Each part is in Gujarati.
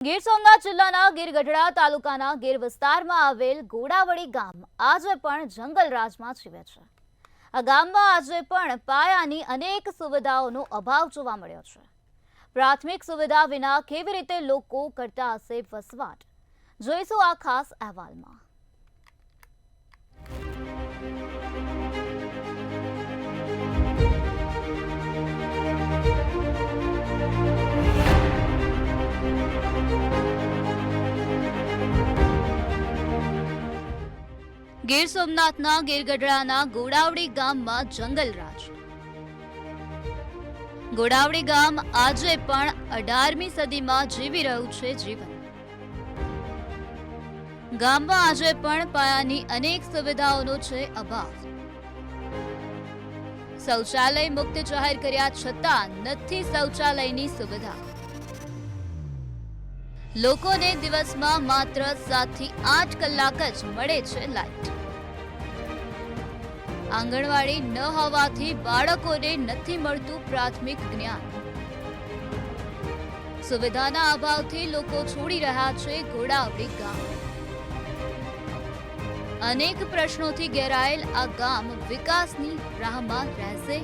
ગીર સોમનાથ જિલ્લાના ગીરગઢડા તાલુકાના ગીર વિસ્તારમાં આવેલ ગોડાવડી ગામ આજે પણ જંગલરાજમાં જીવે છે। આ ગામમાં આજે પણ પાયાની અનેક સુવિધાઓનો અભાવ જોવા મળ્યો છે। પ્રાથમિક સુવિધા વિના કેવી રીતે લોકો કરતા હશે વસવાટ, જોઈશું આ ખાસ અહેવાલમાં। ગીર સોમનાથના ગીરગઢડાના ગોડાવડી ગામમાં જંગલરાજ। ગોડાવડી ગામ આજે પણ 18મી સદીમાં જીવી રહ્યું છે જીવન। ગામમાં આજે પણ પાયાની અનેક સુવિધાઓનો છે અભાવ। શૌચાલય મુક્ત જાહેર કર્યા છતાં નથી શૌચાલયની સુવિધા। લોકોને દિવસમાં માત્ર 7 થી 8 કલાક જ મળે છે લાઇટ। આંગણવાડી ન હોવાથી બાળકોને નથી મળતું પ્રાથમિક જ્ઞાન। સુવિધાના અભાવથી લોકો છોડી રહ્યા છે ગોડાવડી ગામ। અનેક પ્રશ્નોથી ઘેરાયેલ આ ગામ વિકાસની રાહમાં રહેશે।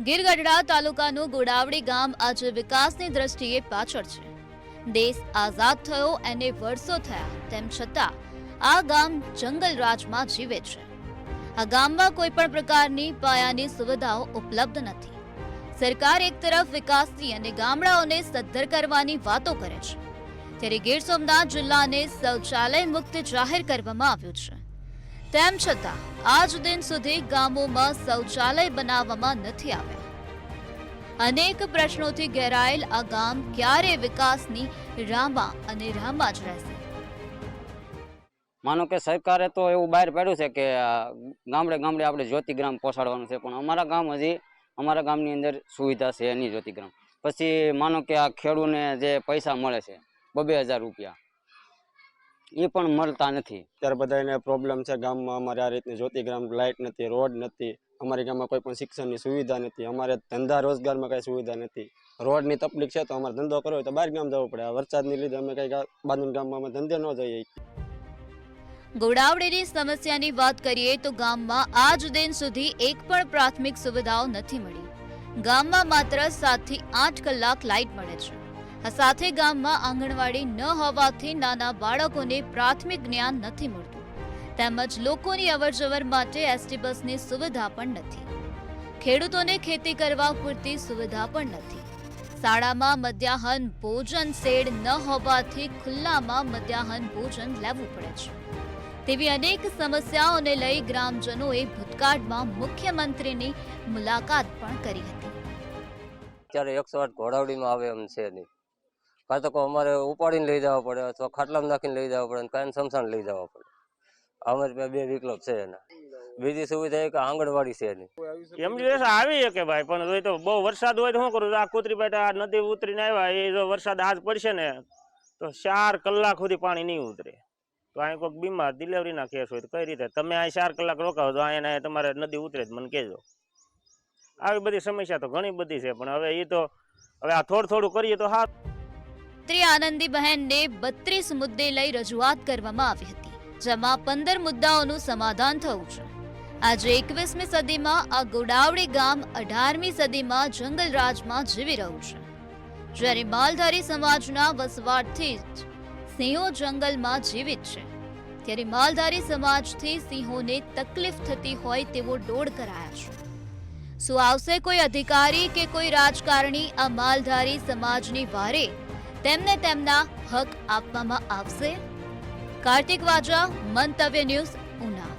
ગીરગઢડા તાલુકાનું ગોડાવડી ગામ આજે વિકાસની દ્રષ્ટિએ પાછળ છે। દેશ આઝાદ થયો એને વર્ષો થયા, તેમ છતાં આ ગામ જંગલરાજમાં જીવે છે। આ ગામમાં કોઈ પણ પ્રકારની પાયાની સુવિધાઓ ઉપલબ્ધ નથી। સરકાર એક તરફ વિકાસની અને ગામડાઓને સદ્ધર કરવાની વાતો કરે છે, ત્યારે ગીર સોમનાથ જિલ્લાને શૌચાલય મુક્ત જાહેર કરવામાં આવ્યું છે। તેમ છતાં આજ દિન સુધી ગામોમાં શૌચાલય બનાવવામાં નથી આવ્યા। અનેક પ્રશ્નોથી ઘેરાયેલ આ ગામ ક્યારે વિકાસની રાહમાં અને રાહમાં જ રહેશે। માનો કે સરકારે તો એવું બહાર પાડ્યું છે કે ગામડે ગામડે આપણે જ્યોતિગ્રામ પહોંચાડવાનું છે, પણ અમારા ગામની અંદર સુવિધા છે નહીં જ્યોતિગ્રામ। પછી માનો કે આ ખેડૂતને જે પૈસા મળે છે 2,000 રૂપિયા, એ પણ મળતા નથી। ત્યારે બધાને પ્રોબ્લેમ છે ગામમાં। અમારે આ રીતની જ્યોતિગ્રામ લાઇટ નથી, રોડ નથી, અમારી ગામમાં કોઈ પણ શિક્ષણની સુવિધા નથી, અમારે ધંધા રોજગારમાં કઈ સુવિધા નથી। રોડની તકલીફ છે તો અમારે ધંધો કરવો હોય તો બહાર ગામ જવું પડે। આ વરસાદની લીધે અમે કઈ બાંધણ ગામમાં અમે ધંધે ન જઈએ। ગોડાવડીની સમસ્યાની વાત કરીએ તો ગામમાં આજ દિન સુધી એક પણ પ્રાથમિક સુવિધાઓ નથી મળી। ગામમાં માત્ર 7 થી 8 કલાક લાઇટ મળે છે। આ સાથે ગામમાં આંગણવાડી ન હોવાથી નાના બાળકોને પ્રાથમિક જ્ઞાન નથી મળતું, તેમજ લોકોની અવરજવર માટે એસટી બસની સુવિધા પણ નથી। ખેડૂતોને ખેતી કરવા પૂરતી સુવિધા પણ નથી। શાળામાં મધ્યાહન ભોજન શેડ ન હોવાથી ખુલ્લામાં મધ્યાહન ભોજન લેવું પડે છે। તેવી અનેક સમસ્યાઓને લઈ ગ્રામજનોએ ભૂતકાળમાં મુખ્યમંત્રીની મુલાકાત પણ કરી હતી। ત્યારે 108 ઘોડાવડીમાં આવે એમ છે નહીં, કાં તો અમારે ઉપાડીને લઈ જવા પડે અથવા ખાટલામાં નાખીને લઈ જવા પડે, કાંઈ સમસાન લઈ જવા પડે। અમારે ત્યાં 2 વિકલ્પ છે એના। બીજી સુવિધા એ કે આંગણવાડી છે નહીં। એમ્બ્યુલન્સ આવી શકે ભાઈ, પણ જો તો બહુ વરસાદ હોય તો શું કરું? આ કૂતરી પેટ આ નદી ઉતરીને આવ્યા, એ જો વરસાદ આજ પડશે ને તો 4 કલાક સુધી પાણી નહીં ઉતરે। તો અહીં કોઈક બીમાર ડિલિવરીના કેસ હોય તો કઈ રીતે તમે અહીં 4 કલાક રોકાવો તો અહીંયા તમારે નદી ઉતરે જ મને કહેજો। આવી બધી સમસ્યા તો ઘણી બધી છે, પણ હવે એ તો હવે આ થોડું કરીએ તો સારું। મંત્રી આનંદીબહેનને 32 મુદ્દે લઈ રજૂઆત કરવામાં આવી હતી, જેમાં 15 મુદ્દાઓનું સમાધાન થયું છે। આજે 21મી સદીમાં આ ગોડાવડી ગામ 18મી સદીમાં જંગલરાજમાં જીવી રહ્યું છે, જ્યારે માલધારી સમાજના વસવાટથી જ સિંહો જંગલમાં જીવિત છે, ત્યારે માલધારી સમાજથી સિંહોને તકલીફ થતી હોય તેવો ડોળ કરાયા છે। શું આવશે કોઈ અધિકારી કે કોઈ રાજકારણી આ માલધારી સમાજની વારે? તેમને તેમના હક આપવામાં આવશે? કાર્તિક વાજા, મંતવ્ય ન્યૂઝ, ઉના।